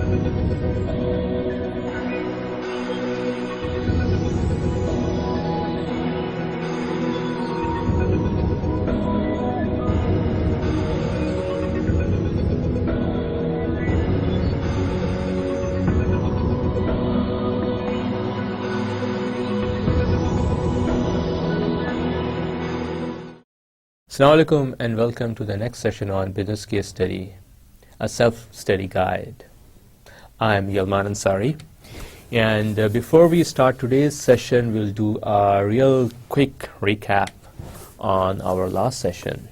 Assalamu alaikum and welcome to the next session on Business Case Study, a self-study guide. I'm Yalman Ansari, and before we start today's session, we'll do a real quick recap on our last session,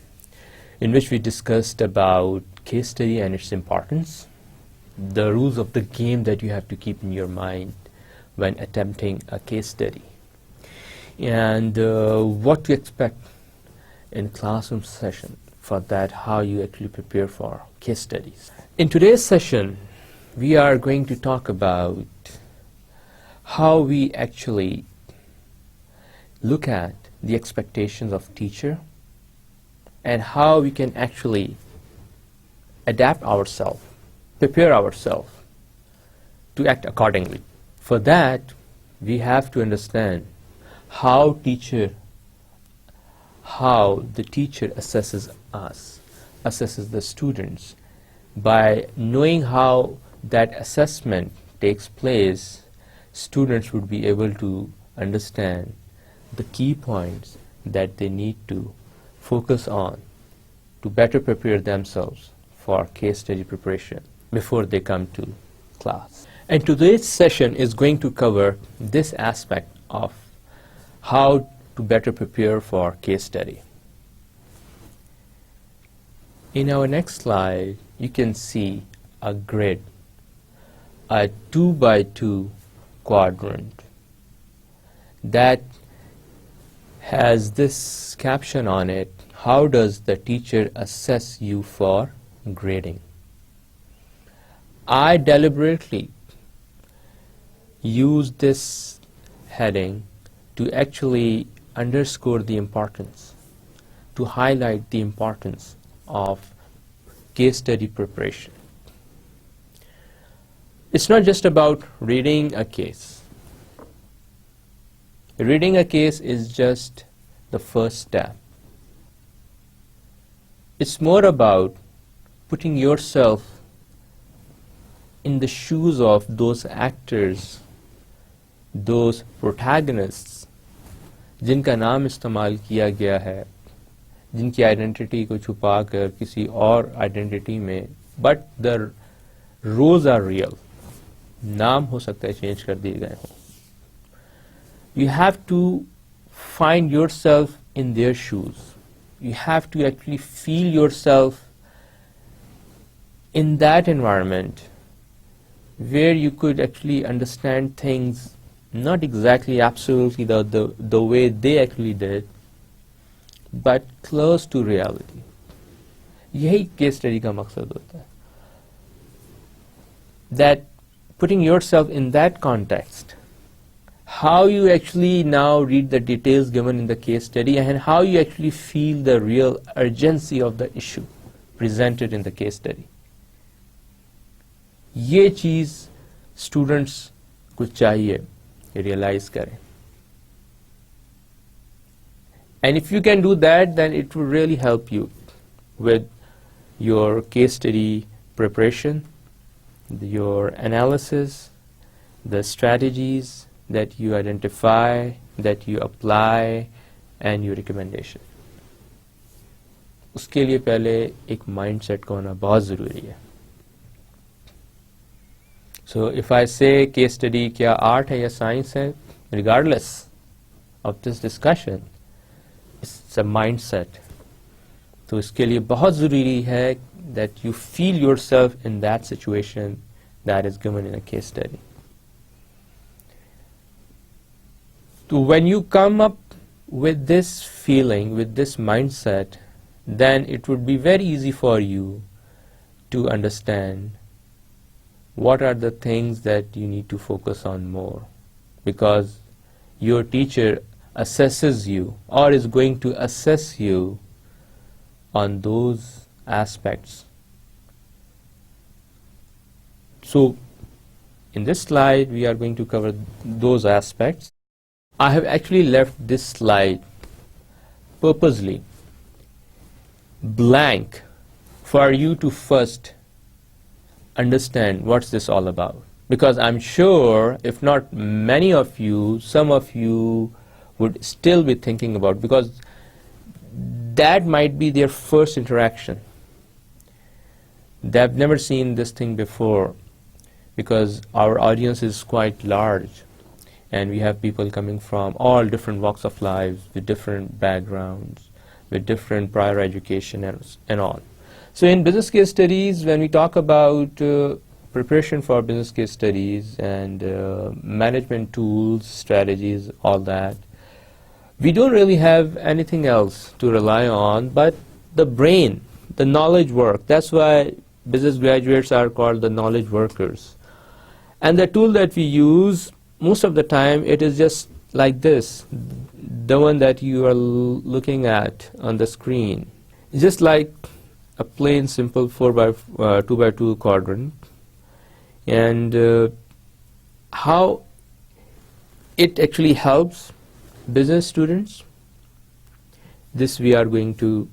in which we discussed about case study and its importance, the rules of the game that you have to keep in your mind when attempting a case study, and what to expect in classroom session for that, how you actually prepare for case studies. In today's session, we are going to talk about how we actually look at the expectations of teacher and how we can actually adapt ourselves, prepare ourselves to act accordingly. For that, we have to understand how the teacher assesses us, assesses the students. By knowing how that assessment takes place, students would be able to understand the key points that they need to focus on to better prepare themselves for case study preparation before they come to class. And today's session is going to cover this aspect of how to better prepare for case study. In our next slide, you can see a grid, a 2x2 quadrant that has this caption on it: how does the teacher assess you for grading? I deliberately used this heading to actually underscore the importance, to highlight the importance of case study preparation. It's not just about reading a case. Reading a case is just the first step. It's more about putting yourself in the shoes of those actors, those protagonists जिनका नाम इस्तेमाल किया गया है, जिनकी identity को छुपा कर किसी और आइडेंटिटी में, but the roles are real, नाम हो सकता है चेंज कर दिए गए हों. You have to find yourself in their shoes. You have to actually feel yourself in that environment where you could actually understand things not exactly absolutely the way they actually did, but close to reality. यही case study का मकसद होता है. That putting yourself in that context, how you actually now read the details given in the case study and how you actually feel the real urgency of the issue presented in the case study. ये चीज़ students को चाहिए realize करें. And if you can do that, then it will really help you with your case study preparation, your analysis, the strategies that you identify, that you apply, and your recommendation. उसके लिए पहले एक mindset का होना बहुत ज़रूरी है. So if I say case study क्या art है या science है, regardless of this discussion, it's a mindset. तो इसके लिए बहुत ज़रूरी है that you feel yourself in that situation that is given in a case study. So when you come up with this feeling, with this mindset, then it would be very easy for you to understand what are the things that you need to focus on more, because your teacher assesses you or is going to assess you on those aspects. So in this slide we are going to cover those aspects. I have actually left this slide purposely blank for you to first understand what's this all about, because I'm sure if not many of you, some of you would still be thinking about, because that might be their first interaction. They've never seen this thing before, because our audience is quite large and we have people coming from all different walks of life with different backgrounds, with different prior education and all. So in business case studies, when we talk about preparation for business case studies and management tools, strategies, all that, we don't really have anything else to rely on but the brain, the knowledge work. That's why business graduates are called the knowledge workers. And the tool that we use, most of the time, it is just like this, the one that you are looking at on the screen. It's just like a plain simple 2x2 quadrant. And how it actually helps business students, this we are going to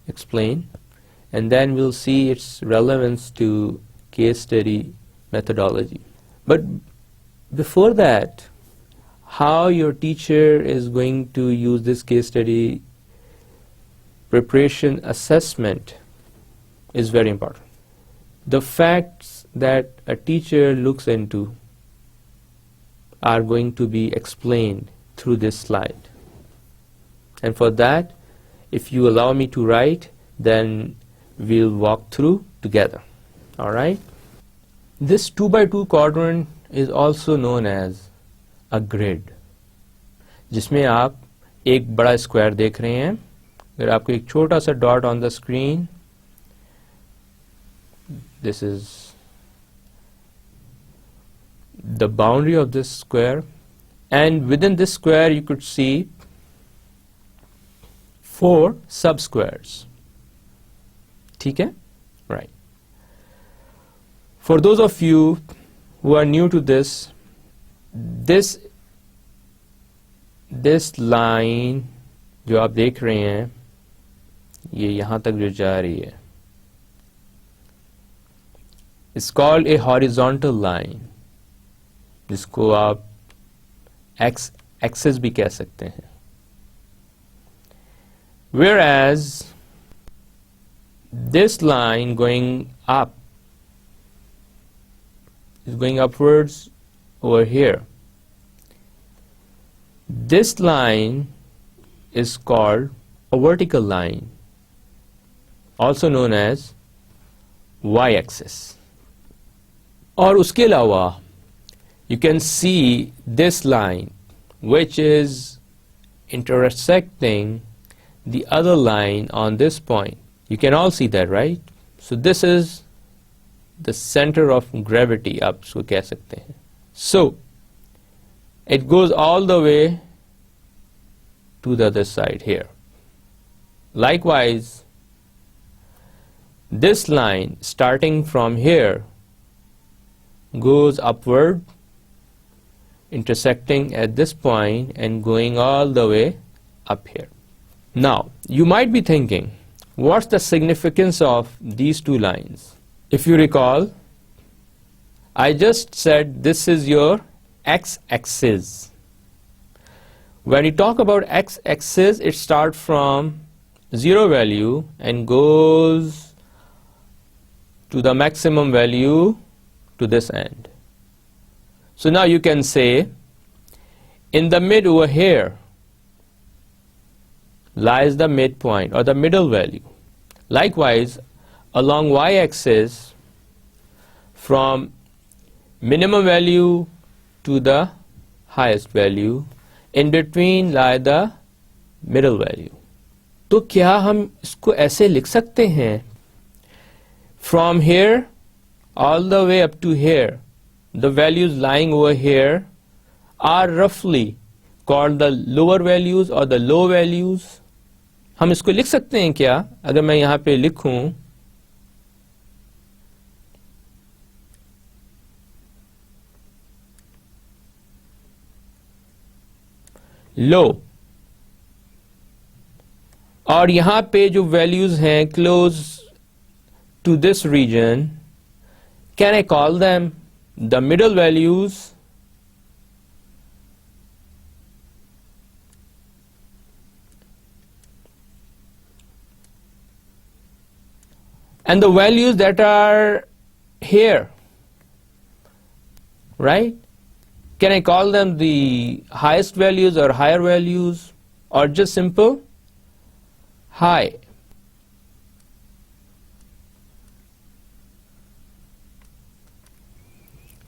explain, and then we'll see its relevance to case study methodology. But before that, how your teacher is going to use this case study preparation assessment is very important. The facts that a teacher looks into are going to be explained through this slide. And for that, if you allow me to write, then we'll walk through together. All right? This 2x2 quadrant is also known as a grid, जिसमें आप एक बड़ा square देख रहे हैं. अगर आपको एक छोटा सा dot on the screen, this is the boundary of this square, and within this square you could see 4 sub-squares. ठीक है? Right. For those of you who are new to this line जो आप देख रहे हैं, ये यहाँ तक जो जा रही है, it's called a horizontal line, जिसको आप x axis भी कह सकते हैं. Whereas this line going up is going upwards over here. This line is called a vertical line, also known as y-axis. और उसके अलावा you can see this line which is intersecting the other line on this point. You can all see that, right? So this is the center of gravity, आप इसको कह सकते हैं. So it goes all the way to the other side here. Likewise, this line starting from here goes upward, intersecting at this point and going all the way up here. Now, you might be thinking, what's the significance of these two lines? If you recall, I just said this is your x-axis. When you talk about x-axis, it starts from 0 value and goes to the maximum value to this end. So now you can say, in the mid over here lies the midpoint or the middle value. Likewise, along y-axis, from minimum value to the highest value, in between lie the middle value. तो क्या हम इसको ऐसे लिख सकते हैं? From here all the way up to here, the values lying over here are roughly called the lower values or the low values. हम इसको लिख सकते हैं क्या? अगर मैं यहाँ पे लिखूं, low, और यहाँ पे जो values हैं close to this region, can I call them the middle values? And the values that are here, right? Can I call them the highest values or higher values, or just simple high?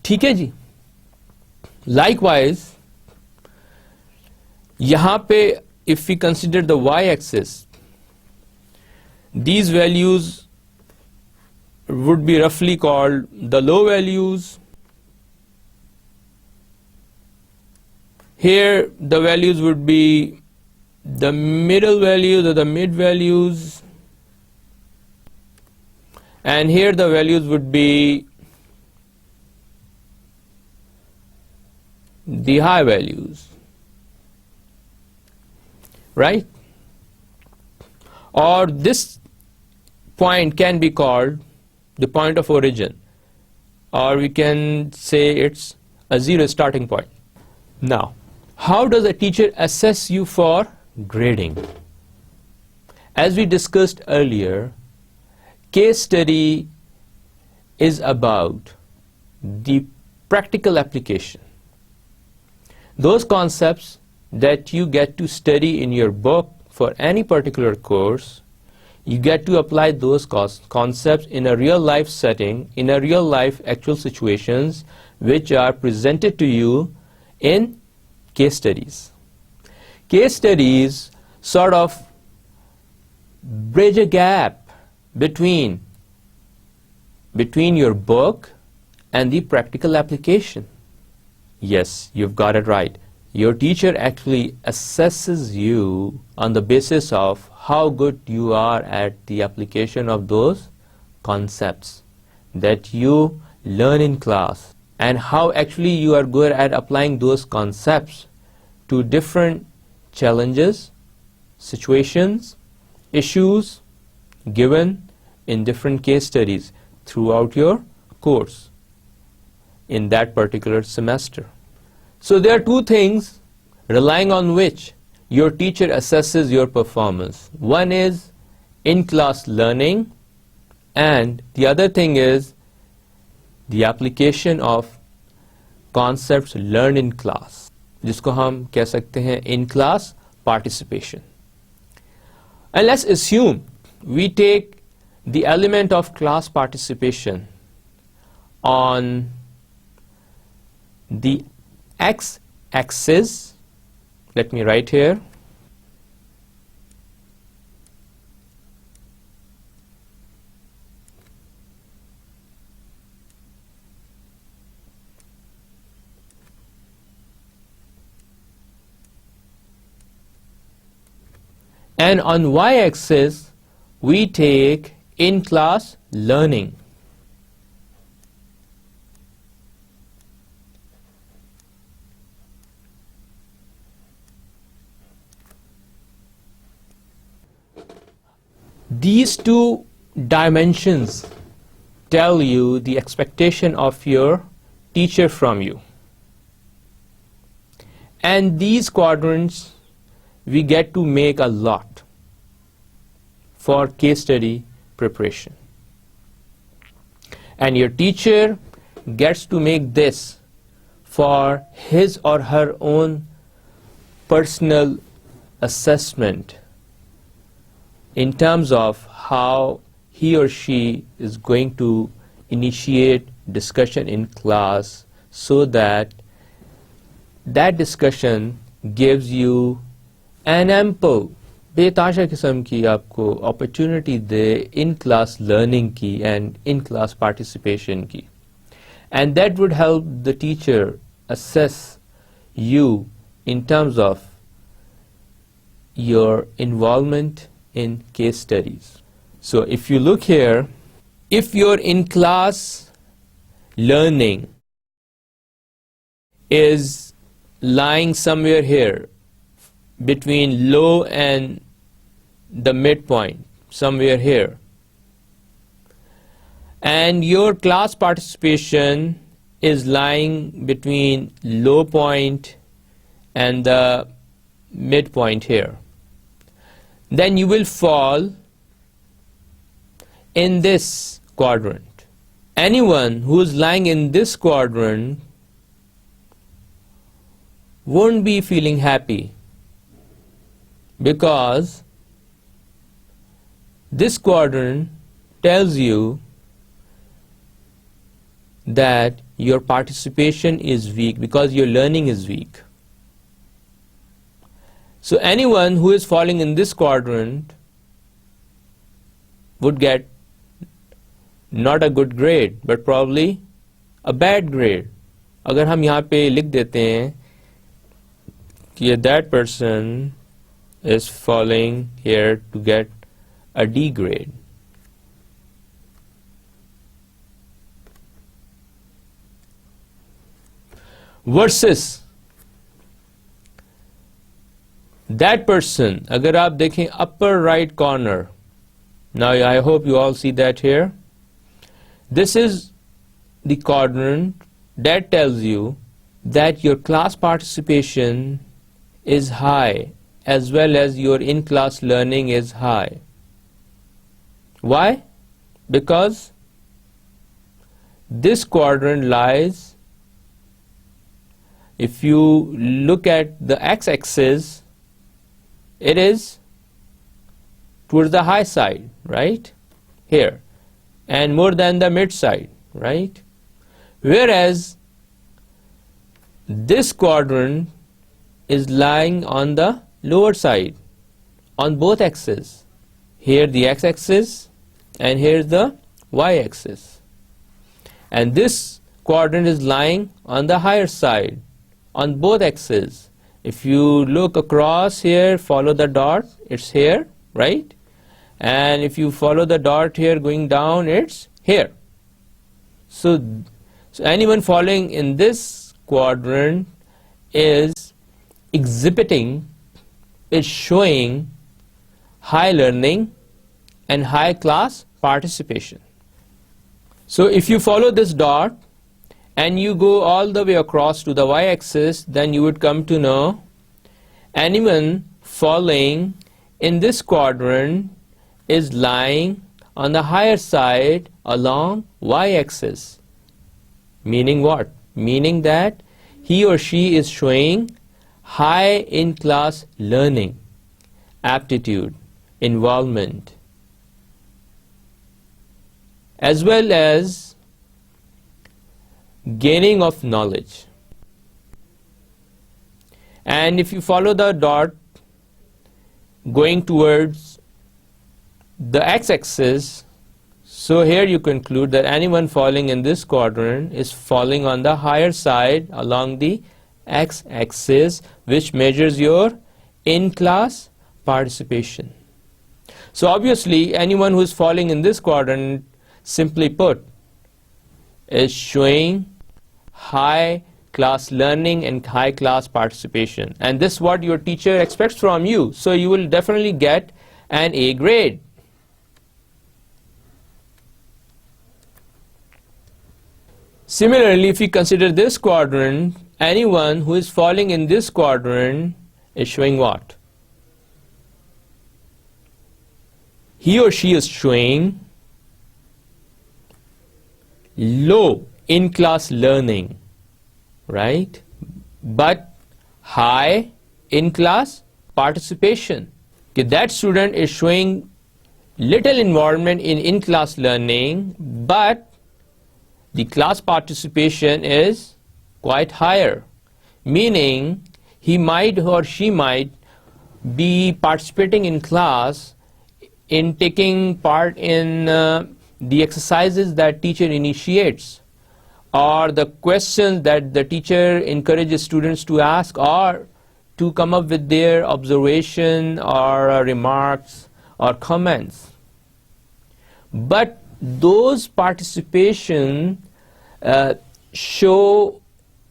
ठीक है जी. Likewise, यहाँ पे if we consider the y-axis, these values would be roughly called the low values. Here the values would be the middle values or the mid values, and here the values would be the high values, right? Or this point can be called the point of origin, or we can say it's a zero starting point. Now, how does a teacher assess you for grading? As we discussed earlier, case study is about the practical application. Those concepts that you get to study in your book for any particular course, you get to apply those concepts in a real life setting, in a real life actual situations which are presented to you in case studies. Case studies sort of bridge a gap between your book and the practical application. Yes, you've got it right. Your teacher actually assesses you on the basis of how good you are at the application of those concepts that you learn in class, and how actually you are good at applying those concepts to different challenges, situations, issues given in different case studies throughout your course in that particular semester. So there are two things relying on which your teacher assesses your performance. One is in-class learning, and the other thing is the application of concepts learned in class, जिसको हम कह सकते हैं in-class participation. And let's assume we take the element of class participation on the x-axis. Let me write here. And on y-axis, we take in-class learning. These two dimensions tell you the expectation of your teacher from you. And these quadrants we get to make a lot for case study preparation. And your teacher gets to make this for his or her own personal assessment in terms of how he or she is going to initiate discussion in class, so that that discussion gives you an ample बेताशा किस्म की आपको opportunity दे in-class learning की and in-class participation की. And that would help the teacher assess you in terms of your involvement in case studies. So if you look here, if your in-class learning is lying somewhere here, between low and the midpoint, somewhere here. And your class participation is lying between low point and the midpoint here. Then you will fall in this quadrant. Anyone who is lying in this quadrant won't be feeling happy, because this quadrant tells you that your participation is weak, because your learning is weak. So anyone who is falling in this quadrant would get not a good grade, but probably a bad grade. अगर हम यहाँ पे लिख देते हैं कि that person is falling here to get a D grade. Versus that person, अगर आप देखें upper right corner, now I hope you all see that here. This is the quadrant that tells you that your class participation is high, as well as your in-class learning is high. Why? Because this quadrant lies, if you look at the x-axis, it is towards the high side, right? Here. And more than the mid side, right? Whereas this quadrant is lying on the lower side, on both axes. Here the x-axis and here the y-axis. And this quadrant is lying on the higher side, on both axes. If you look across here, follow the dot, it's here, right? And if you follow the dot here going down, it's here. So anyone falling in this quadrant is exhibiting, is showing high learning and high class participation. So if you follow this dot and you go all the way across to the y-axis, then you would come to know anyone falling in this quadrant is lying on the higher side along y-axis. Meaning what? Meaning that he or she is showing high in-class learning, aptitude, involvement, as well as gaining of knowledge. And if you follow the dot going towards the x-axis, so here you conclude that anyone falling in this quadrant is falling on the higher side along the x-axis, which measures your in-class participation. So obviously anyone who is falling in this quadrant, simply put, is showing high class learning and high class participation. And this is what your teacher expects from you. So you will definitely get an A grade. Similarly, if we consider this quadrant, anyone who is falling in this quadrant is showing what? He or she is showing low in-class learning, right? But high in-class participation. Okay, that student is showing little involvement in in-class learning, but the class participation is quite higher, meaning he might or she might be participating in class, in taking part in the exercises that teacher initiates, or the questions that the teacher encourages students to ask, or to come up with their observation or remarks or comments. But those participation show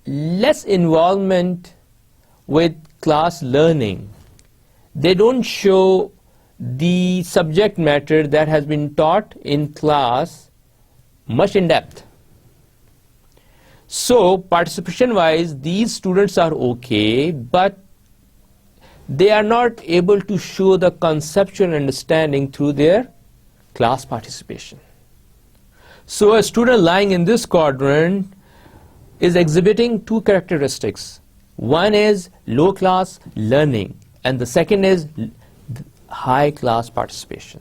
less involvement with class learning, they don't show the subject matter that has been taught in class much in depth. So participation wise, these students are okay, but they are not able to show the conceptual understanding through their class participation. So a student lying in this quadrant is exhibiting two characteristics. One is low class learning, and the second is high class participation.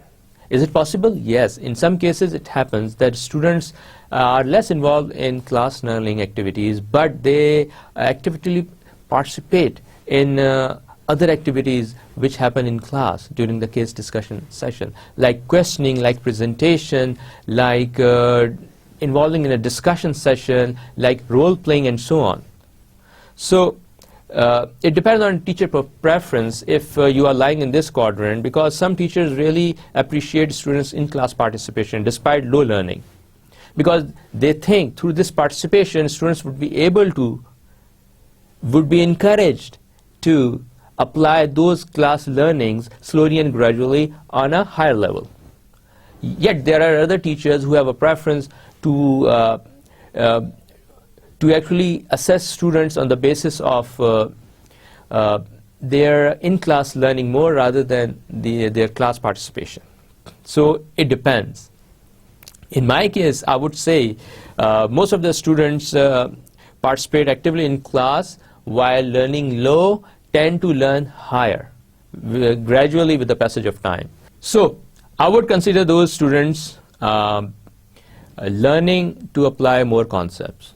Is it possible? Yes. In some cases it happens that students are less involved in class learning activities, but they actively participate in other activities which happen in class during the case discussion session, like questioning, like presentation, like involving in a discussion session, like role playing, and so on. So it depends on teacher preference if you are lying in this quadrant, because some teachers really appreciate students in class participation despite low learning, because they think through this participation students would be encouraged to apply those class learnings slowly and gradually on a higher level. Yet there are other teachers who have a preference to actually assess students on the basis of their in-class learning more rather than their class participation. So it depends. In my case, I would say most of the students participate actively in class, while learning low tend to learn higher gradually with the passage of time. So I would consider those students learning to apply more concepts.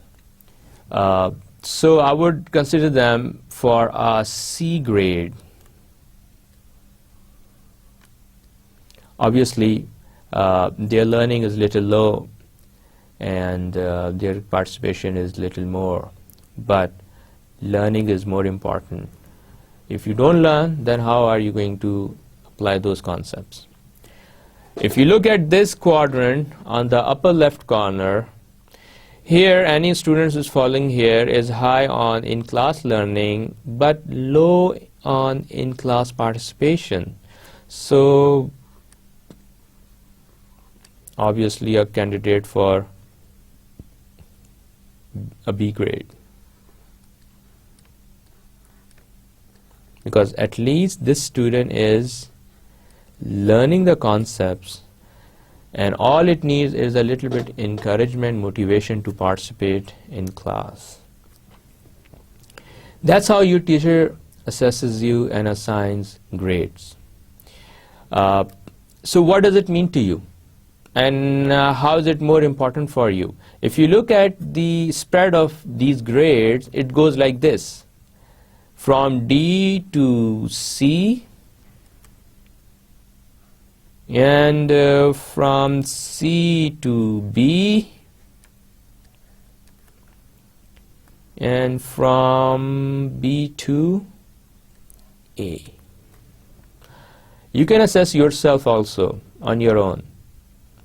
So I would consider them for a C grade. Obviously, their learning is little low and their participation is little more, but learning is more important. If you don't learn, then how are you going to apply those concepts? If you look at this quadrant on the upper left corner, here any student who's falling here is high on in-class learning but low on in-class participation. So obviously a candidate for a B grade, because at least this student is learning the concepts and all it needs is a little bit encouragement, motivation to participate in class. That's how your teacher assesses you and assigns grades. So what does it mean to you? And how is it more important for you? If you look at the spread of these grades, it goes like this: from D to C, and from C to B, and from B to A. You can assess yourself also on your own.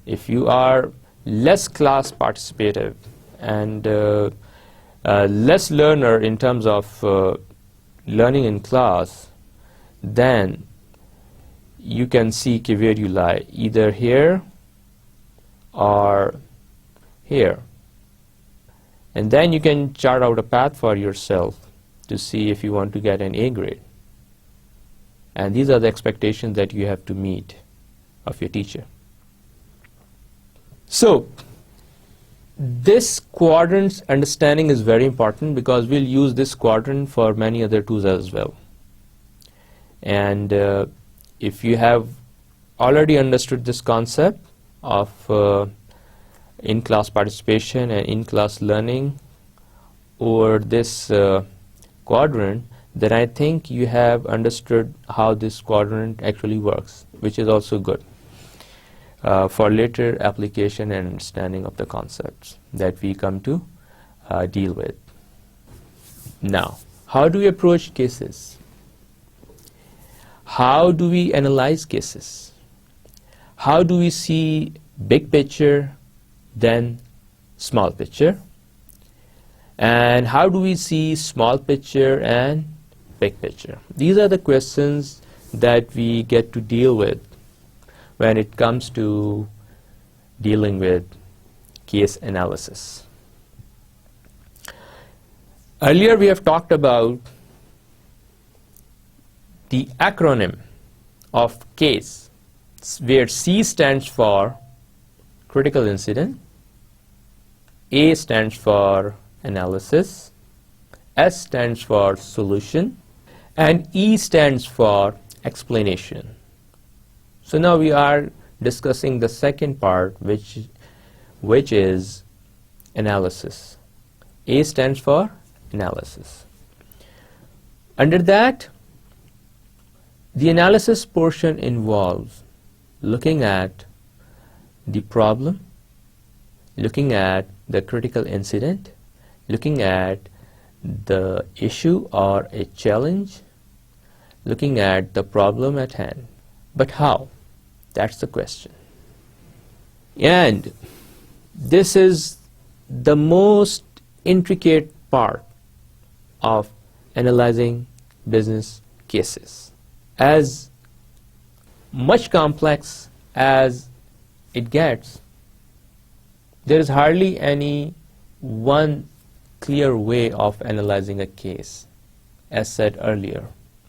If you are less class participative and less learner in terms of learning in class, then you can see where you lie, either here or here. And then you can chart out a path for yourself to see if you want to get an A grade. And these are the expectations that you have to meet of your teacher. So this quadrant's understanding is very important, because we'll use this quadrant for many other tools as well. And if you have already understood this concept of in-class participation and in-class learning over this quadrant, then I think you have understood how this quadrant actually works, which is also good for later application and understanding of the concepts that we come to deal with. Now, how do we approach cases? How do we analyze cases? How do we see big picture, then small picture? And how do we see small picture and big picture? These are the questions that we get to deal with when it comes to dealing with case analysis. Earlier we have talked about the acronym of CASE, where C stands for critical incident, A stands for analysis, S stands for solution, and E stands for explanation. So now we are discussing the second part, which is analysis. A stands for analysis. Under that, the analysis portion involves looking at the problem, looking at the critical incident, looking at the issue or a challenge, looking at the problem at hand. But how? That's the question. And this is the most intricate part of analyzing business cases. As much complex as it gets, there is hardly any one clear way of analyzing a case, as said earlier.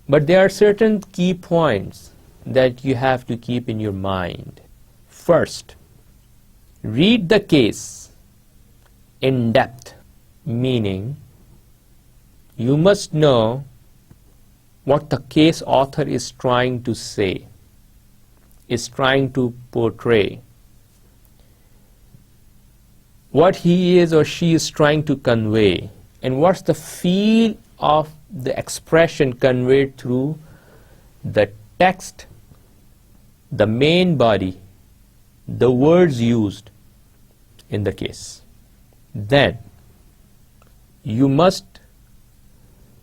But there are certain key points that you have to keep in your mind. First, read the case in depth, meaning you must know what the case author is trying to say, is trying to portray, what he is or she is trying to convey, and what's the feel of the expression conveyed through the text, the main body, the words used in the case. Then you must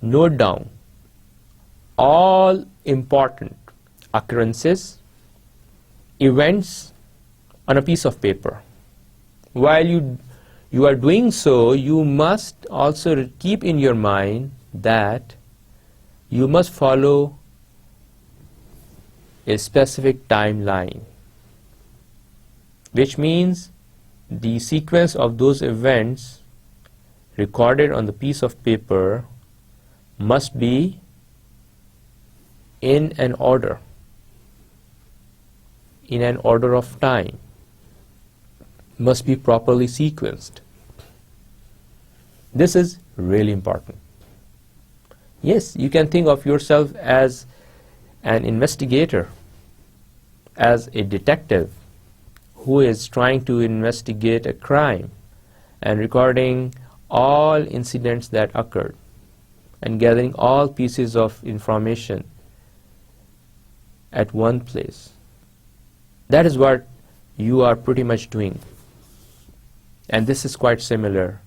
note down all important occurrences, events on a piece of paper. While you are doing so, you must also keep in your mind that you must follow a specific timeline, which means the sequence of those events recorded on the piece of paper must be in an order of time, must be properly sequenced. This is really important. Yes, you can think of yourself as an investigator, as a detective who is trying to investigate a crime and recording all incidents that occurred and gathering all pieces of information at one place. That is what you are pretty much doing. And this is quite similar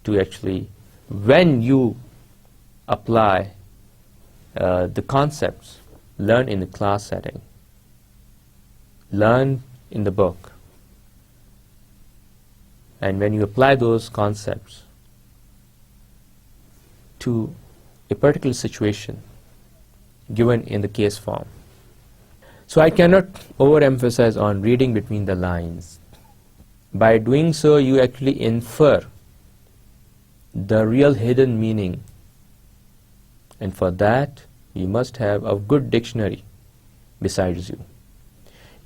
to actually when you apply the concepts learned in the class setting, learned in the book, and when you apply those concepts to a particular situation given in the case form. So I cannot overemphasize on reading between the lines. By doing so, you actually infer the real hidden meaning, and for that you must have a good dictionary besides you.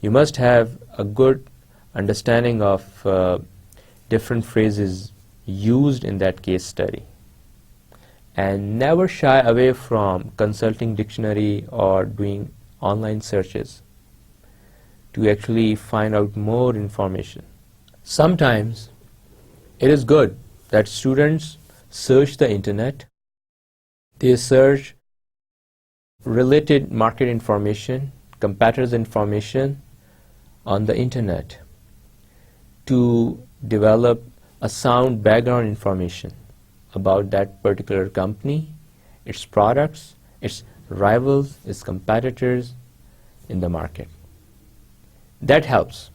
You must have a good understanding of different phrases used in that case study, and never shy away from consulting dictionary or doing online searches to actually find out more information. Sometimes it is good that students search the internet, they search related market information, competitors information on the internet to develop a sound background information about that particular company, its products, its rivals, its competitors in the market. That helps.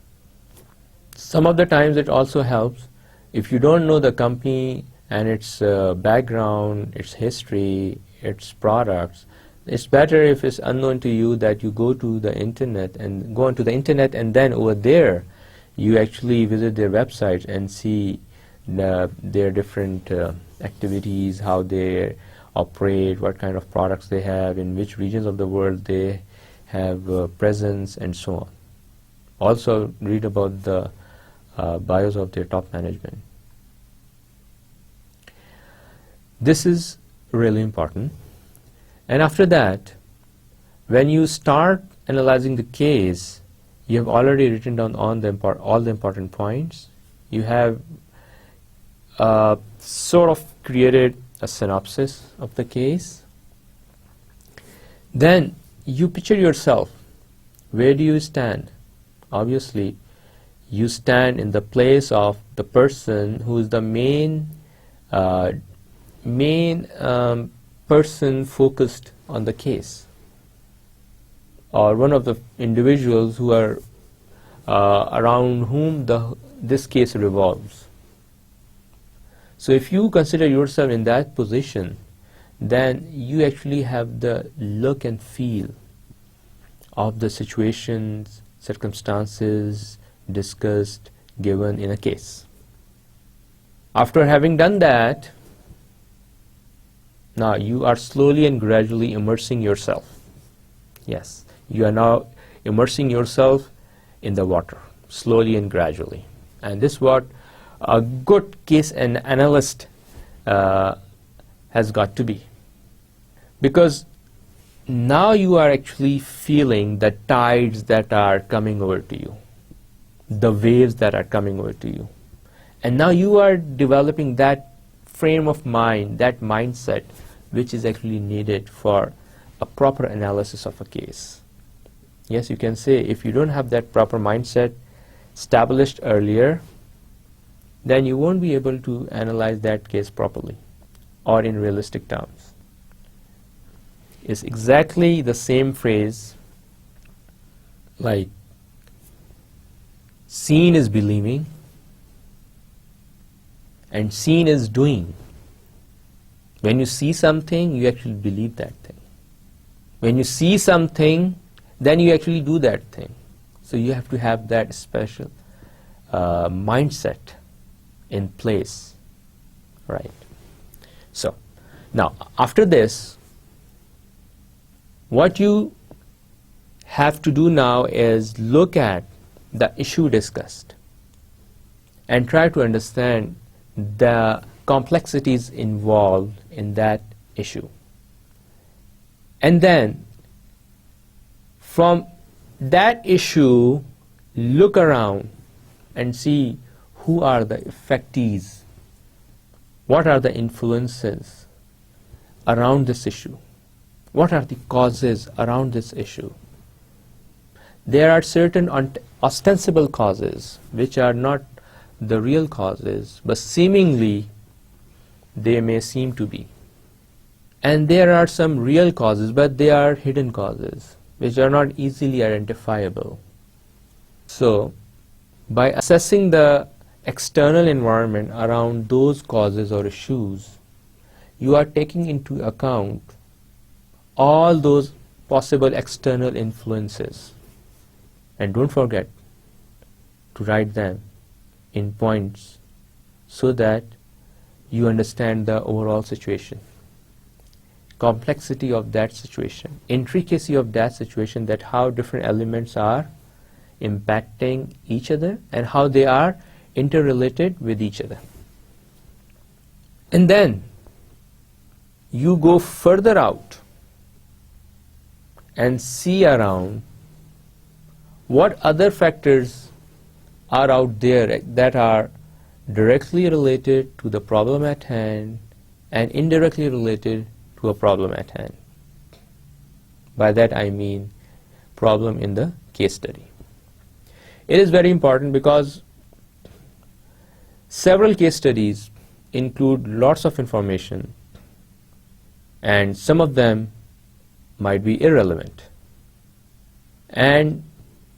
Some of the times it also helps if you don't know the company and its background, its history, its products, it's better if it's unknown to you that you go to the internet and go onto the internet, and then over there you actually visit their websites and see their different activities, how they operate, what kind of products they have, in which regions of the world they have presence, and so on. Also read about the bios of their top management. This is really important. And after that, when you start analyzing the case, you have already written down all the important points. You have sort of created a synopsis of the case. Then you picture yourself. Where do you stand? Obviously, you stand in the place of the person who is the main person focused on the case, or one of the individuals who are around whom this case revolves. So if you consider yourself in that position, then you actually have the look and feel of the situations, circumstances discussed, given in a case. After having done that, now you are slowly and gradually immersing yourself. Yes, you are now immersing yourself in the water, slowly and gradually. And this is what a good case analyst has got to be. Because now you are actually feeling the tides that are coming over to you, the waves that are coming over to you. And now you are developing that frame of mind, that mindset, which is actually needed for a proper analysis of a case. Yes, you can say if you don't have that proper mindset established earlier, then you won't be able to analyze that case properly or in realistic terms. It's exactly the same phrase like seeing is believing and seeing is doing. When you see something, you actually believe that thing. When you see something, then you actually do that thing. So you have to have that special mindset in place, right? So now after this, what you have to do now is look at the issue discussed and try to understand the complexities involved in that issue. And then from that issue, look around and see who are the affectees, what are the influences around this issue, what are the causes around this issue. There are certain ostensible causes which are not the real causes, but seemingly they may seem to be. And there are some real causes, but they are hidden causes, which are not easily identifiable. So, by assessing the external environment around those causes or issues, you are taking into account all those possible external influences. And don't forget to write them in points so that you understand the overall situation, complexity of that situation, intricacy of that situation, that how different elements are impacting each other and how they are interrelated with each other. And then you go further out and see around what other factors are out there that are directly related to the problem at hand and indirectly related to a problem at hand. By that I mean problem in the case study. It is very important because several case studies include lots of information and some of them might be irrelevant. And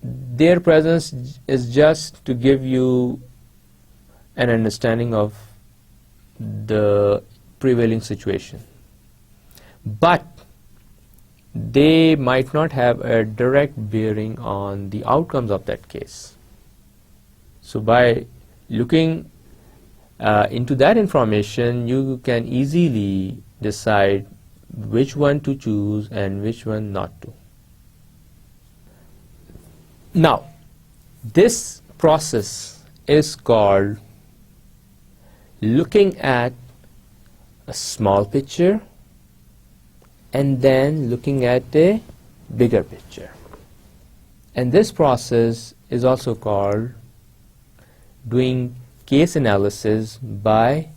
their presence is just to give you an understanding of the prevailing situation. But they might not have a direct bearing on the outcomes of that case. So by looking into that information, you can easily decide which one to choose and which one not to. Now, this process is called looking at a small picture and then looking at a bigger picture. And this process is also called doing case analysis by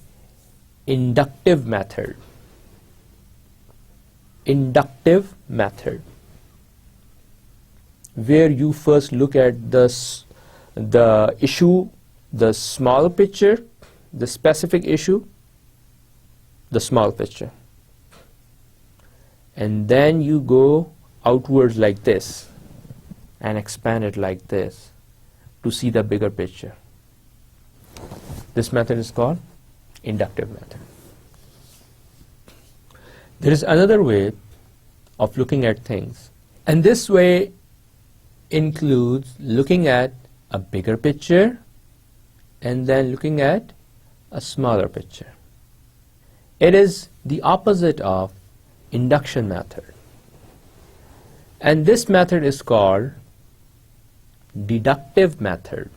inductive method. Inductive method, where you first look at the issue, the small picture, the specific issue, the small picture, and then you go outwards like this and expand it like this to see the bigger picture. This method is called inductive method. There is another way of looking at things, and this way includes looking at a bigger picture and then looking at a smaller picture. It is the opposite of induction method, and this method is called deductive method,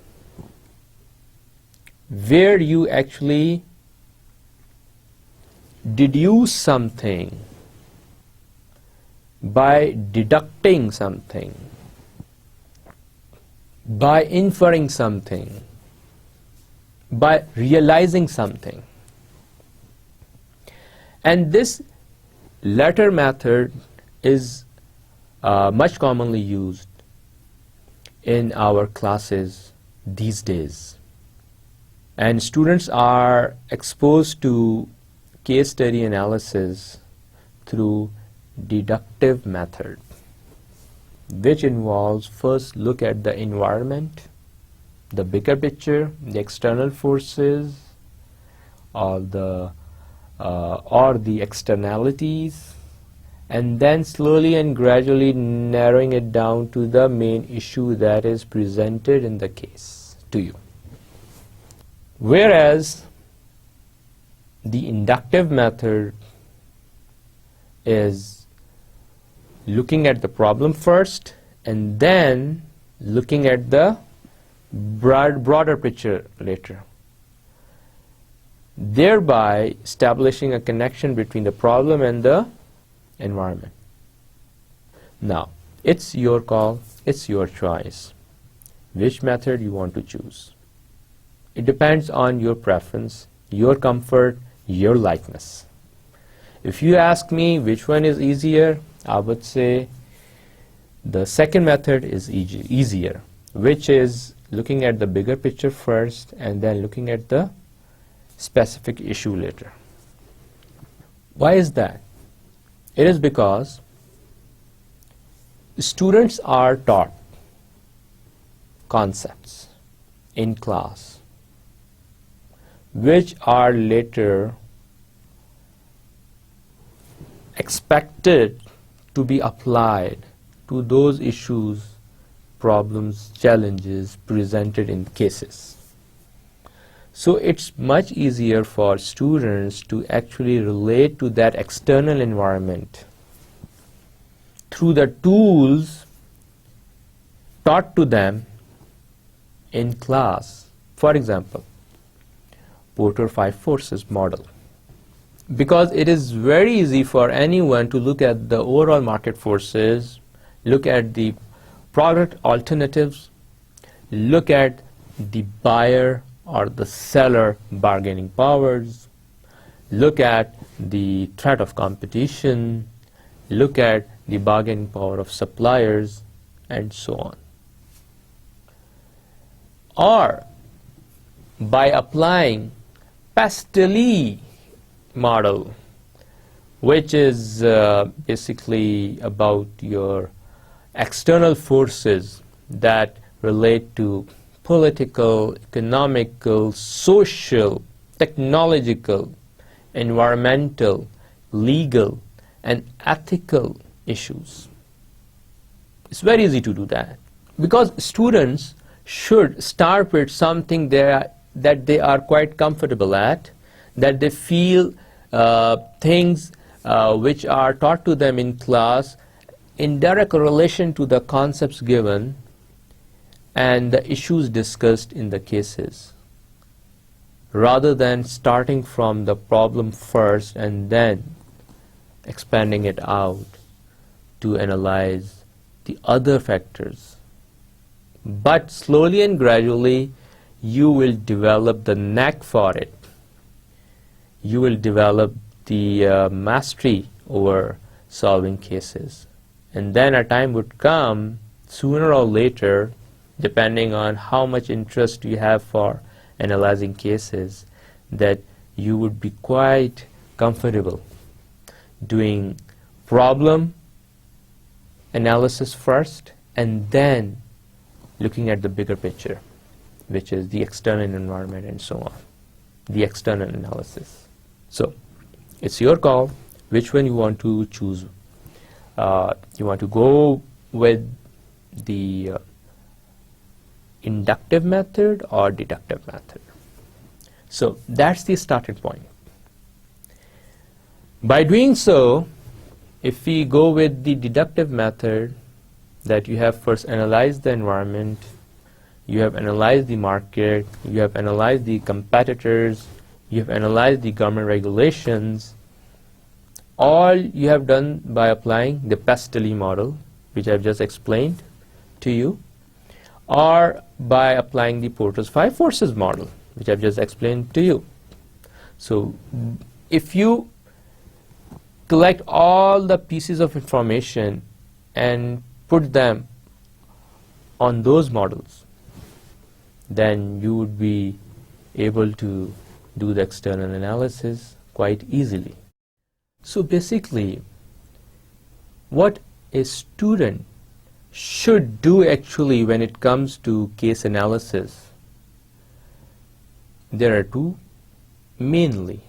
where you actually deduce something by deducting something, by inferring something, by realizing something. And this latter method is much commonly used in our classes these days. And students are exposed to case study analysis through deductive method, which involves first look at the environment, the bigger picture, the external forces, or the externalities, and then slowly and gradually narrowing it down to the main issue that is presented in the case to you. Whereas the inductive method is looking at the problem first and then looking at the broader picture later, thereby establishing a connection between the problem and the environment. Now, it's your call, it's your choice, which method you want to choose. It depends on your preference, your comfort, your likeness. If you ask me which one is easier, I would say the second method is easier, which is looking at the bigger picture first and then looking at the specific issue later. Why is that? It is because students are taught concepts in class which are later expected to be applied to those issues, problems, challenges presented in cases. So it's much easier for students to actually relate to that external environment through the tools taught to them in class. For example, Porter 5 forces model. Because it is very easy for anyone to look at the overall market forces, look at the product alternatives, look at the buyer or the seller bargaining powers, look at the threat of competition, look at the bargaining power of suppliers, and so on. Or by applying Pastelli model, which is basically about your external forces that relate to political, economical, social, technological, environmental, legal, and ethical issues. It's very easy to do that because students should start with something that they are quite comfortable at, that they feel things which are taught to them in class in direct relation to the concepts given and the issues discussed in the cases, rather than starting from the problem first and then expanding it out to analyze the other factors. But slowly and gradually you will develop the knack for it. You will develop the mastery over solving cases. And then a time would come, sooner or later, depending on how much interest you have for analyzing cases, that you would be quite comfortable doing problem analysis first and then looking at the bigger picture, which is the external environment and so on, the external analysis. So it's your call which one you want to choose. You want to go with the inductive method or deductive method. So that's the starting point. By doing so, if we go with the deductive method, that you have first analyzed the environment, you have analyzed the market, you have analyzed the competitors, you have analyzed the government regulations, all you have done by applying the Pestel model, which I've just explained to you, or by applying the Porter's five forces model, which I've just explained to you. So if you collect all the pieces of information and put them on those models, then you would be able to do the external analysis quite easily. So basically, what a student should do actually when it comes to case analysis, there are mainly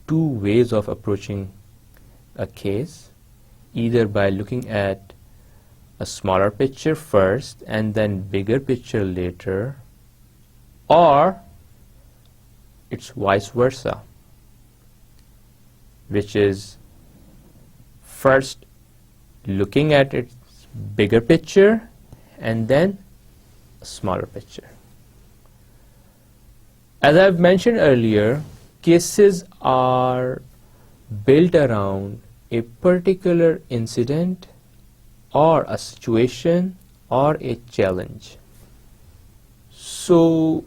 two ways of approaching a case, either by looking at a smaller picture first and then bigger picture later, or it's vice versa, which is first looking at its bigger picture and then a smaller picture. As I've mentioned earlier, cases are built around a particular incident or a situation or a challenge. So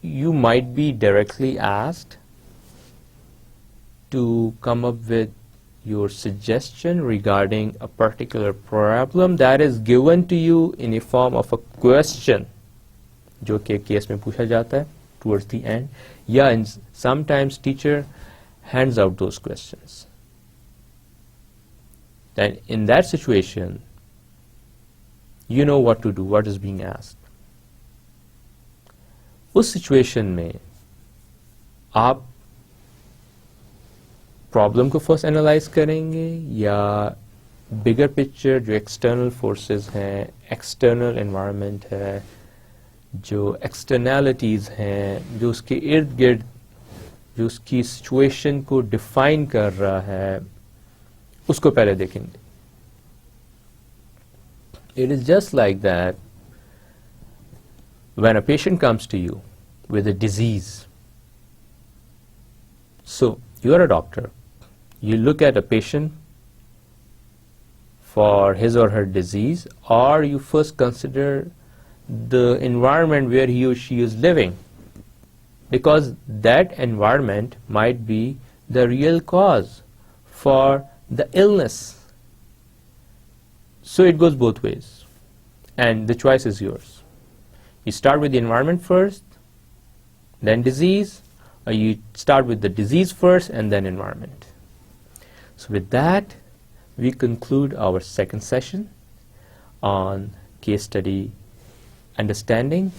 you might be directly asked to come up with your suggestion regarding a particular problem that is given to you in a form of a question, जो कि case में पूछा जाता है towards the end, and sometimes teacher hands out those questions. Then in that situation, you know what to do, what is being asked. उस situation में आप problem को फर्स्ट एनालाइज करेंगे या बिगर पिक्चर जो एक्सटर्नल फोर्सेस हैं, external environment है, जो एक्सटर्नैलिटीज़ हैं, जो उसके इर्द गिर्द जो उसकी सिचुएशन को डिफाइन कर रहा है, उसको पहले देखेंगे. It is just like that when a patient comes to you with a disease. So you are a doctor. You look at a patient for his or her disease, or you first consider the environment where he or she is living, because that environment might be the real cause for the illness. So it goes both ways, and the choice is yours. You start with the environment first, then disease, or you start with the disease first and then environment. So with that, we conclude our second session on case study understanding,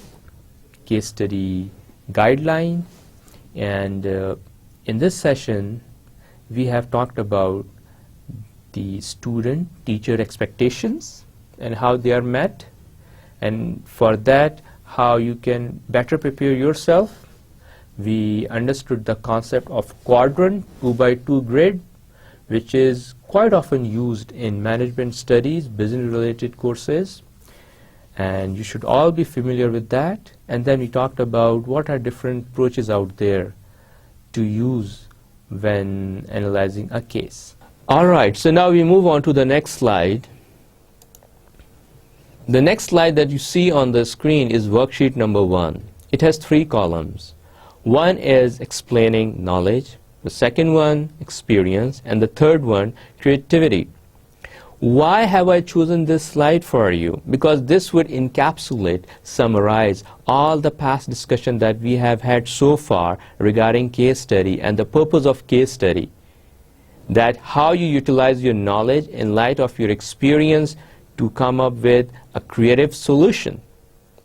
case study guideline, and in this session we have talked about the student-teacher expectations and how they are met, and for that how you can better prepare yourself. We understood the concept of quadrant 2x2 grid, which is quite often used in management studies, business-related courses, and you should all be familiar with that. And then we talked about what are different approaches out there to use when analyzing a case. All right, so now we move on to the next slide. The next slide that you see on the screen is worksheet number 1. It has 3 columns. One is explaining knowledge, the second one experience, and the third one creativity. Why have I chosen this slide for you? Because this would encapsulate, summarize all the past discussion that we have had so far regarding case study and the purpose of case study. That how you utilize your knowledge in light of your experience to come up with a creative solution.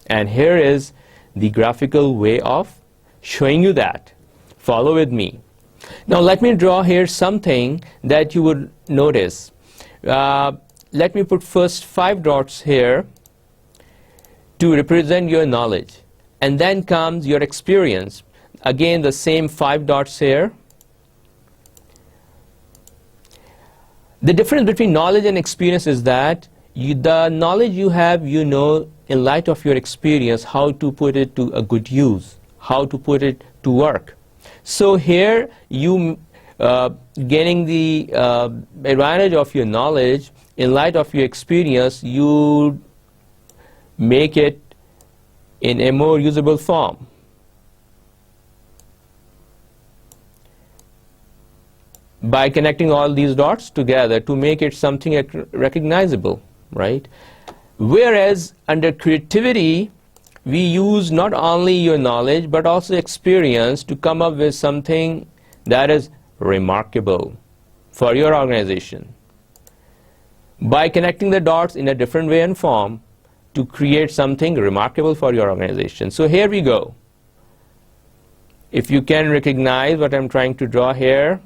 And here is the graphical way of showing you that. Follow with me. Now let me draw here something that you would notice. Let me put first 5 dots here to represent your knowledge, and then comes your experience. Again, the same 5 dots here. The difference between knowledge and experience is that the knowledge you have, you know, in light of your experience, how to put it to a good use, how to put it to work. So here you gaining the advantage of your knowledge in light of your experience, you make it in a more usable form. By connecting all these dots together to make it something recognizable, right? Whereas under creativity, we use not only your knowledge but also experience to come up with something that is remarkable for your organization. By connecting the dots in a different way and form to create something remarkable for your organization. So here we go. If you can recognize what I'm trying to draw here,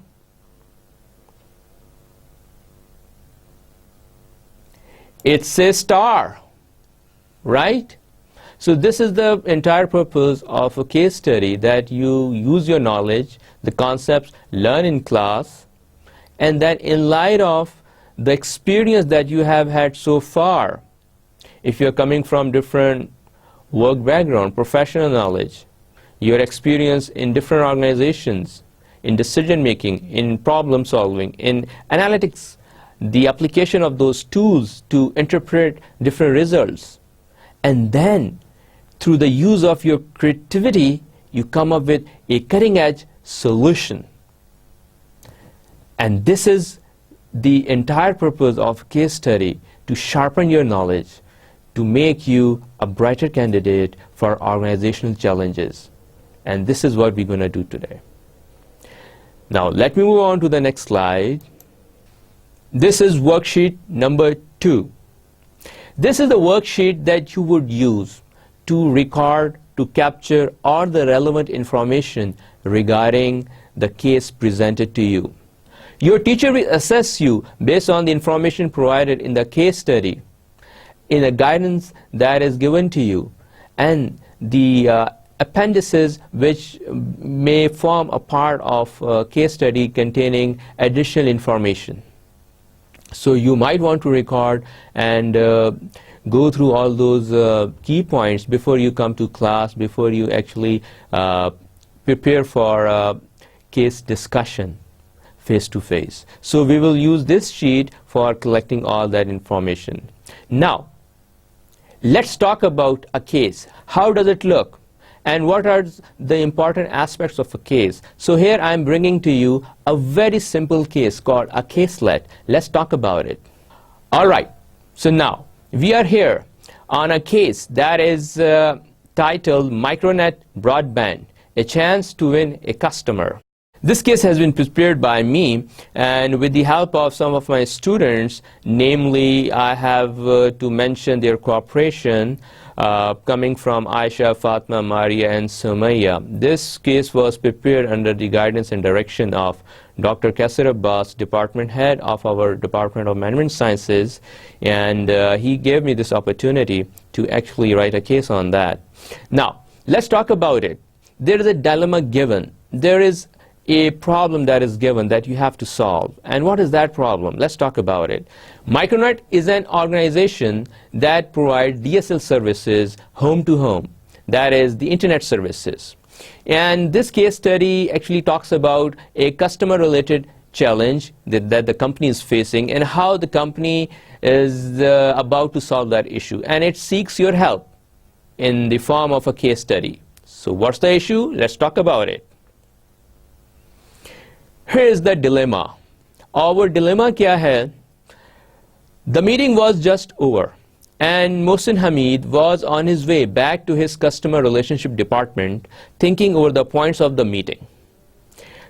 it's a star, right? So this is the entire purpose of a case study, that you use your knowledge, the concepts learned in class, and that in light of the experience that you have had so far, if you're coming from different work background, professional knowledge, your experience in different organizations, in decision making, in problem solving, in analytics, the application of those tools to interpret different results, and then through the use of your creativity, you come up with a cutting-edge solution. And this is the entire purpose of case study, to sharpen your knowledge, to make you a brighter candidate for organizational challenges. And this is what we're going to do today. Now let me move on to the next slide. This is worksheet number 2. This is the worksheet that you would use to record, to capture all the relevant information regarding the case presented to you. Your teacher will assess you based on the information provided in the case study, in the guidance that is given to you, and the appendices which may form a part of a case study containing additional information. So you might want to record and go through all those key points before you come to class, before you actually prepare for case discussion face to face. So we will use this sheet for collecting all that information. Now let's talk about a case. How does it look? And what are the important aspects of a case? So here I'm bringing to you a very simple case called a caselet. Let's talk about it. All right, so now we are here on a case that is titled Micronet Broadband, a chance to win a customer. This case has been prepared by me and with the help of some of my students, namely I have to mention their cooperation coming from Aisha, Fatma, Maria and Sumaya. This case was prepared under the guidance and direction of Dr. Kassir Abbas, department head of our Department of Management Sciences, and he gave me this opportunity to actually write a case on that. Now, let's talk about it. There is a dilemma given. There is a problem that is given that you have to solve. And what is that problem? Let's talk about it. Micronet is an organization that provides DSL services home to home. That is the internet services. And this case study actually talks about a customer-related challenge that the company is facing and how the company is about to solve that issue. And it seeks your help in the form of a case study. So what's the issue? Let's talk about it. Here is the dilemma. Our dilemma kya hai? The meeting was just over, and Mohsin Hamid was on his way back to his customer relationship department, thinking over the points of the meeting.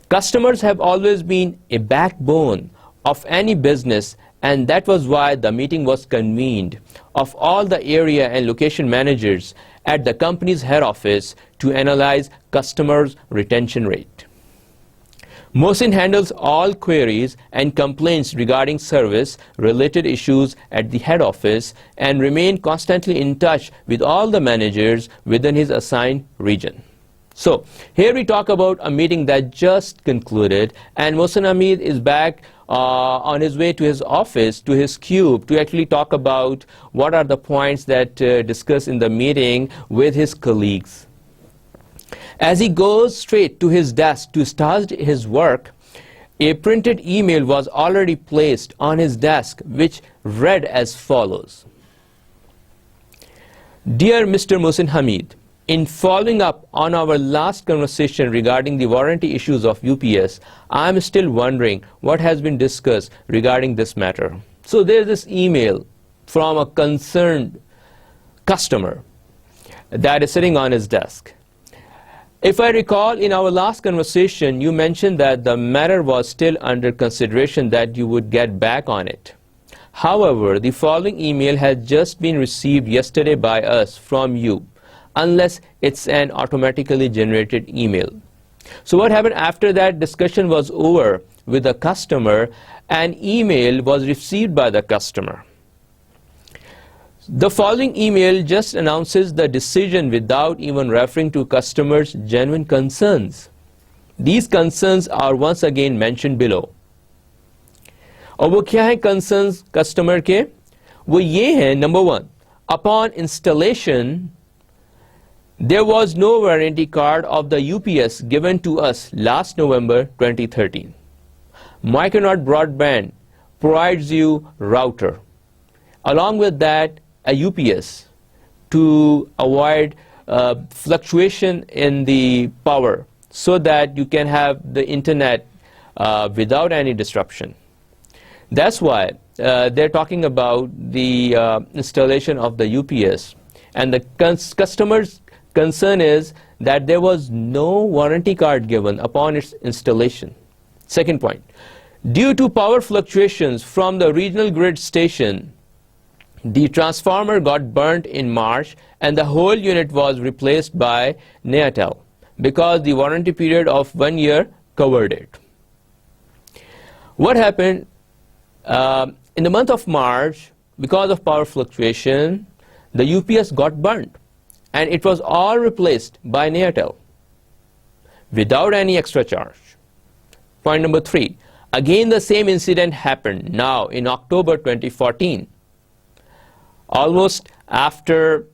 Customers have always been a backbone of any business, and that was why the meeting was convened of all the area and location managers at the company's head office to analyze customers' retention rate. Mohsin handles all queries and complaints regarding service-related issues at the head office and remain constantly in touch with all the managers within his assigned region. So, here we talk about a meeting that just concluded, and Mohsin Hamid is back on his way to his office, to his cube, to actually talk about what are the points that discussed in the meeting with his colleagues. As he goes straight to his desk to start his work, a printed email was already placed on his desk, which read as follows. Dear Mr. Mohsin Hamid, in following up on our last conversation regarding the warranty issues of UPS, I am still wondering what has been discussed regarding this matter. So there is this email from a concerned customer that is sitting on his desk. If I recall, in our last conversation, you mentioned that the matter was still under consideration, that you would get back on it. However, the following email has just been received yesterday by us from you, unless it's an automatically generated email. So what happened after that discussion was over with the customer, an email was received by the customer. The following email just announces the decision without even referring to customers' genuine concerns. These concerns are once again mentioned below. और वो क्या है concerns customer के? वो ये है, number one, upon installation, there was no warranty card of the UPS given to us last November 2013. Micronet Broadband provides you router. Along with that, a UPS to avoid fluctuation in the power so that you can have the internet without any disruption. That's why they're talking about the installation of the UPS. And the customer's concern is that there was no warranty card given upon its installation. Second point, due to power fluctuations from the regional grid station, the transformer got burnt in March and the whole unit was replaced by Neatel because the warranty period of 1 year covered it. What happened? In the month of March, because of power fluctuation, the UPS got burnt and it was all replaced by Neatel without any extra charge. Point number 3, again the same incident happened now in October 2014. Almost after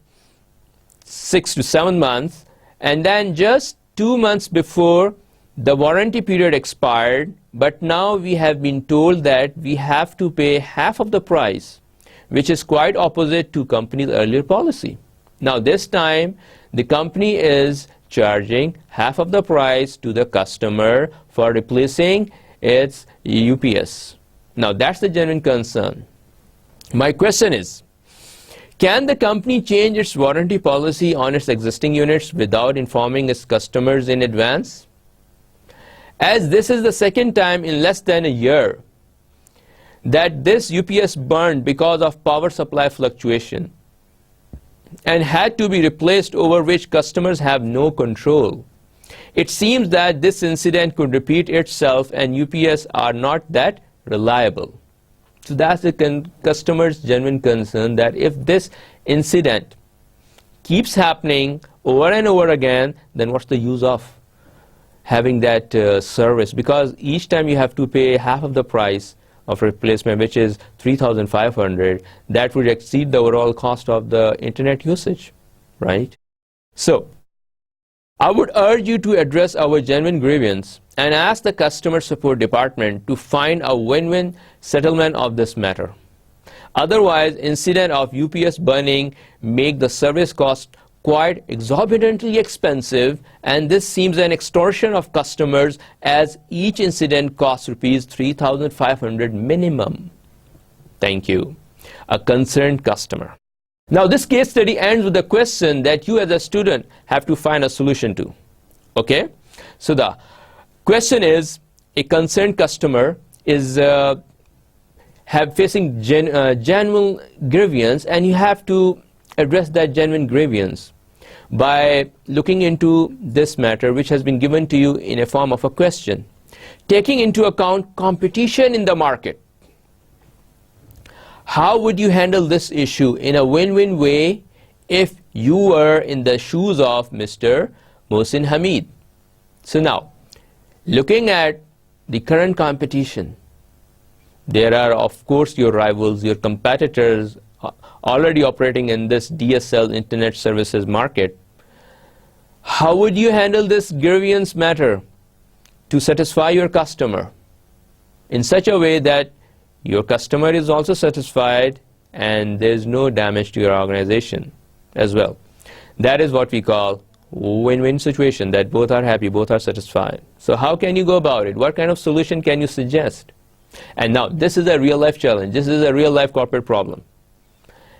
6 to 7 months, and then just 2 months before the warranty period expired, but now we have been told that we have to pay half of the price, which is quite opposite to company's earlier policy. Now this time the company is charging half of the price to the customer for replacing its UPS. Now that's the genuine concern. My question is, can the company change its warranty policy on its existing units without informing its customers in advance? As this is the second time in less than a year that this UPS burned because of power supply fluctuation and had to be replaced, over which customers have no control. It seems that this incident could repeat itself and UPS are not that reliable. So that's the customer's genuine concern, that if this incident keeps happening over and over again, then what's the use of having that service? Because each time you have to pay half of the price of replacement, which is 3,500, that would exceed the overall cost of the internet usage, right? So I would urge you to address our genuine grievance and ask the customer support department to find a win-win settlement of this matter. Otherwise, incident of UPS burning make the service cost quite exorbitantly expensive, and this seems an extortion of customers as each incident costs rupees 3,500 minimum. Thank you. A concerned customer. Now this case study ends with a question that you as a student have to find a solution to. Okay? So the question is, a concerned customer is facing genuine grievance, and you have to address that genuine grievance by looking into this matter, which has been given to you in a form of a question. Taking into account competition in the market, how would you handle this issue in a win-win way if you were in the shoes of Mr. Mohsin Hamid? So now, looking at the current competition, there are of course your rivals, your competitors already operating in this DSL internet services market. How would you handle this grievance matter to satisfy your customer in such a way that your customer is also satisfied and there is no damage to your organization as well? That is what we call win-win situation, that both are happy, both are satisfied. So how can you go about it? What kind of solution can you suggest? And now this is a real-life challenge. This is a real-life corporate problem.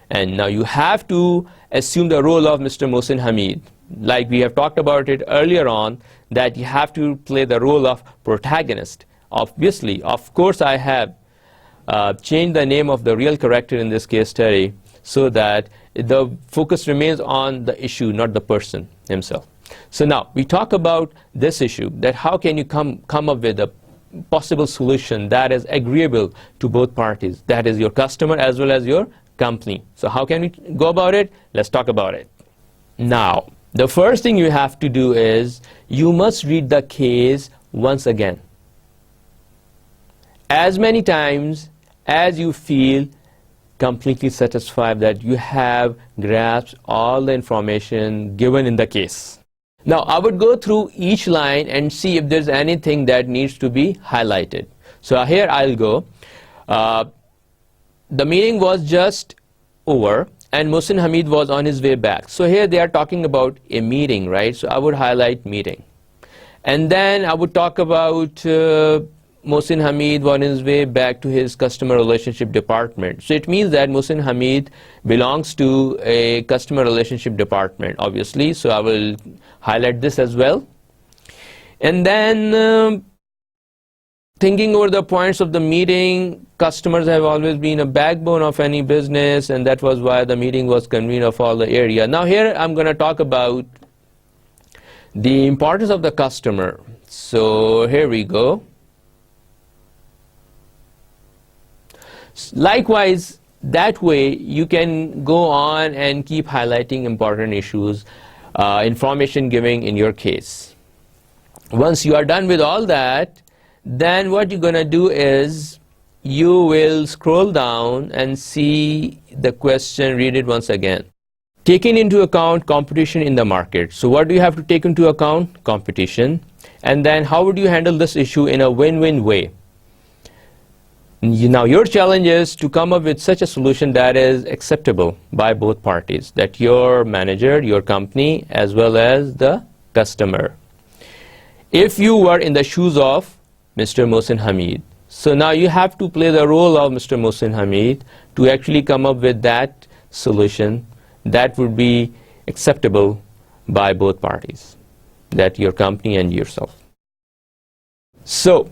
And now you have to assume the role of Mr. Mohsin Hamid. Like we have talked about it earlier on, that you have to play the role of protagonist. Obviously, of course, I have changed the name of the real character in this case study so that the focus remains on the issue, not the person himself. So now we talk about this issue, that how can you come up with a possible solution that is agreeable to both parties, that is your customer as well as your company. So how can we go about it? Let's talk about it. Now, the first thing you have to do is you must read the case once again, as many times as you feel completely satisfied that you have grasped all the information given in the case. Now I would go through each line and see if there's anything that needs to be highlighted. So here I'll go. The meeting was just over and Mohsin Hamid was on his way back. So here they are talking about a meeting, right? So I would highlight meeting. And then I would talk about Mohsin Hamid on his way back to his customer relationship department. So it means that Mohsin Hamid belongs to a customer relationship department, obviously. So I will highlight this as well. And then thinking over the points of the meeting, customers have always been a backbone of any business, and that was why the meeting was convened of all the area. Now here I'm going to talk about the importance of the customer. So here we go. Likewise, that way you can go on and keep highlighting important issues, information giving in your case. Once you are done with all that, then what you're going to do is you will scroll down and see the question, read it once again. Taking into account competition in the market. So what do you have to take into account? Competition. And then how would you handle this issue in a win-win way? Now your challenge is to come up with such a solution that is acceptable by both parties, that your manager, your company, as well as the customer. If you were in the shoes of Mr. Mohsin Hamid, so now you have to play the role of Mr. Mohsin Hamid to actually come up with that solution that would be acceptable by both parties, that your company and yourself. So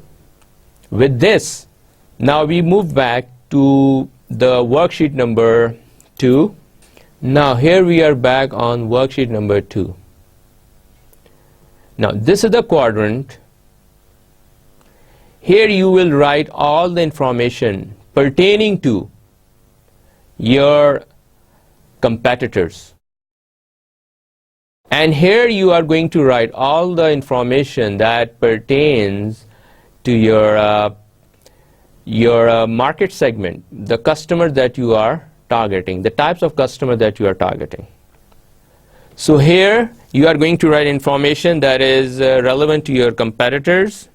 with this, now we move back to the worksheet number 2. Now here we are back on worksheet number 2. Now this is the quadrant. Here you will write all the information pertaining to your competitors. And here you are going to write all the information that pertains to your market segment, the customer that you are targeting, the types of customer that you are targeting. So here you are going to write information that is relevant to your competitors.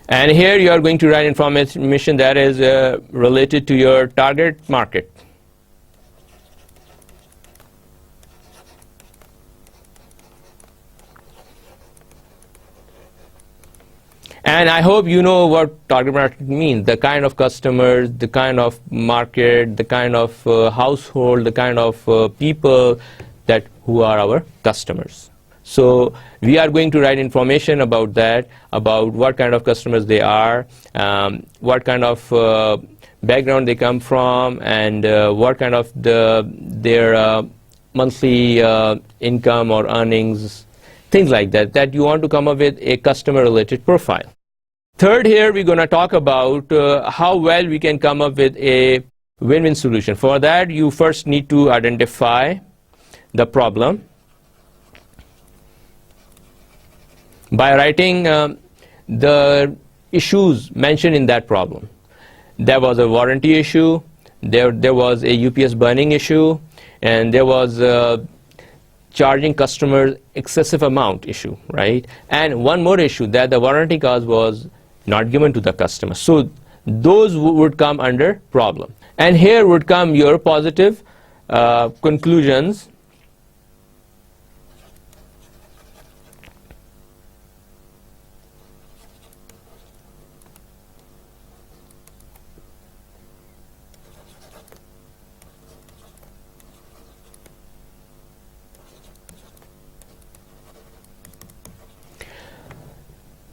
And here you are going to write information that is related to your target market. And I hope you know what target market means, the kind of customers, the kind of market, the kind of household, the kind of people that who are our customers. So we are going to write information about that, about what kind of customers they are, what kind of background they come from, and what kind of their monthly income or earnings, things like that, that you want to come up with a customer related profile. Third, here we're going to talk about how well we can come up with a win-win solution. For that, you first need to identify the problem by writing the issues mentioned in that problem. There was a warranty issue, there was a UPS burning issue, and there was a charging customers excessive amount issue, right? And one more issue, that the warranty card was not given to the customer. So those would come under problem. And here would come your positive conclusions.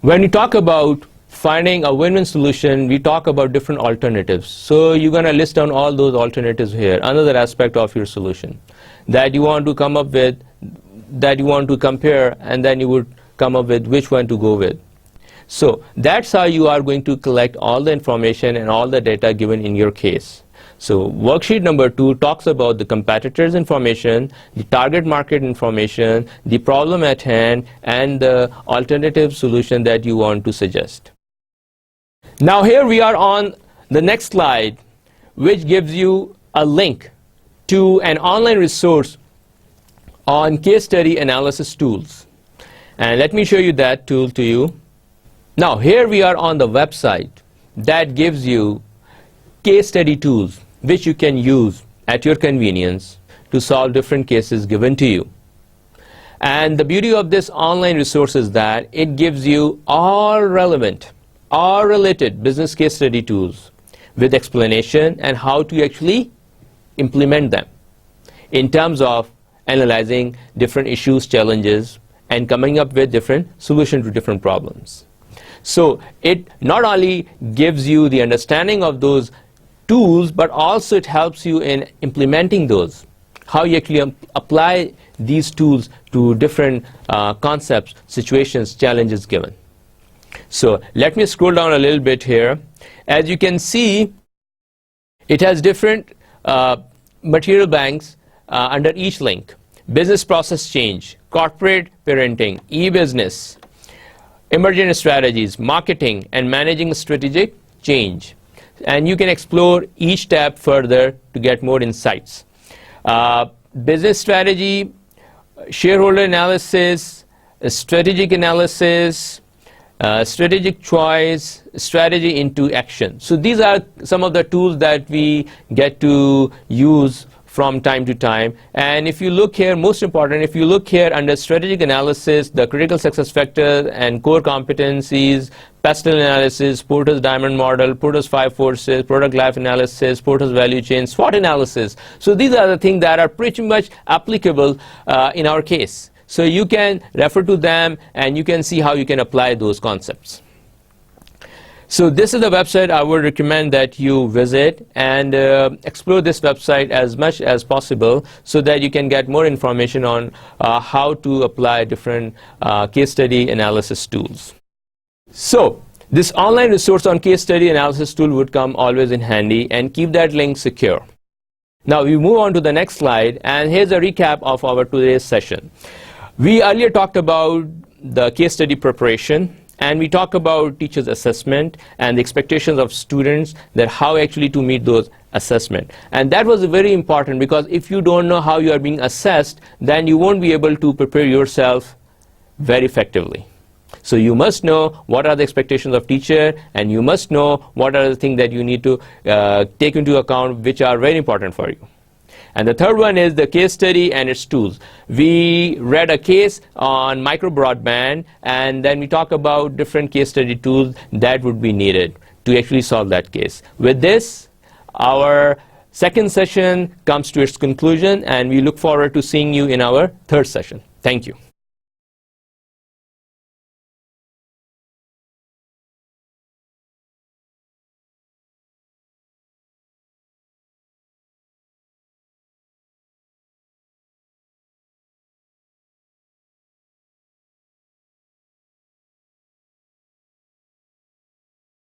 When you talk about finding a win-win solution, we talk about different alternatives. So you're going to list down all those alternatives here, another aspect of your solution that you want to come up with, that you want to compare, and then you would come up with which one to go with. So that's how you are going to collect all the information and all the data given in your case. So worksheet number 2 talks about the competitors information, the target market information, the problem at hand, and the alternative solution that you want to suggest. Now here we are on the next slide, which gives you a link to an online resource on case study analysis tools. And let me show you that tool to you. Now here we are on the website that gives you case study tools which you can use at your convenience to solve different cases given to you. And the beauty of this online resource is that it gives you all relevant, all related business case study tools with explanation and how to actually implement them in terms of analyzing different issues, challenges, and coming up with different solutions to different problems. So it not only gives you the understanding of those tools, but also it helps you in implementing those, how you actually apply these tools to different concepts, situations, challenges given. So let me scroll down a little bit here. As you can see, it has different material banks under each link: business process change, corporate parenting, e-business, emergent strategies, marketing, and managing strategic change. And you can explore each tab further to get more insights. Business strategy, shareholder analysis, strategic analysis, strategic choice, strategy into action. So these are some of the tools that we get to use from time to time. And if you look here, most important, if you look here under strategic analysis, the critical success factors and core competencies, Pestle analysis, Porter's diamond model, Porter's 5 forces, product life analysis, Porter's value chain, SWOT analysis. So these are the things that are pretty much applicable in our case. So you can refer to them and you can see how you can apply those concepts. So this is the website I would recommend that you visit and explore this website as much as possible so that you can get more information on how to apply different case study analysis tools. So this online resource on case study analysis tool would come always in handy, and keep that link secure. Now we move on to the next slide, and here's a recap of our today's session. We earlier talked about the case study preparation, and we talked about teachers' assessment and the expectations of students, that how actually to meet those assessment. And that was very important, because if you don't know how you are being assessed, then you won't be able to prepare yourself very effectively. So you must know what are the expectations of teacher, and you must know what are the things that you need to take into account, which are very important for you. And the third one is the case study and its tools. We read a case on micro broadband, and then we talk about different case study tools that would be needed to actually solve that case. With this, our second session comes to its conclusion, and we look forward to seeing you in our third session. Thank you.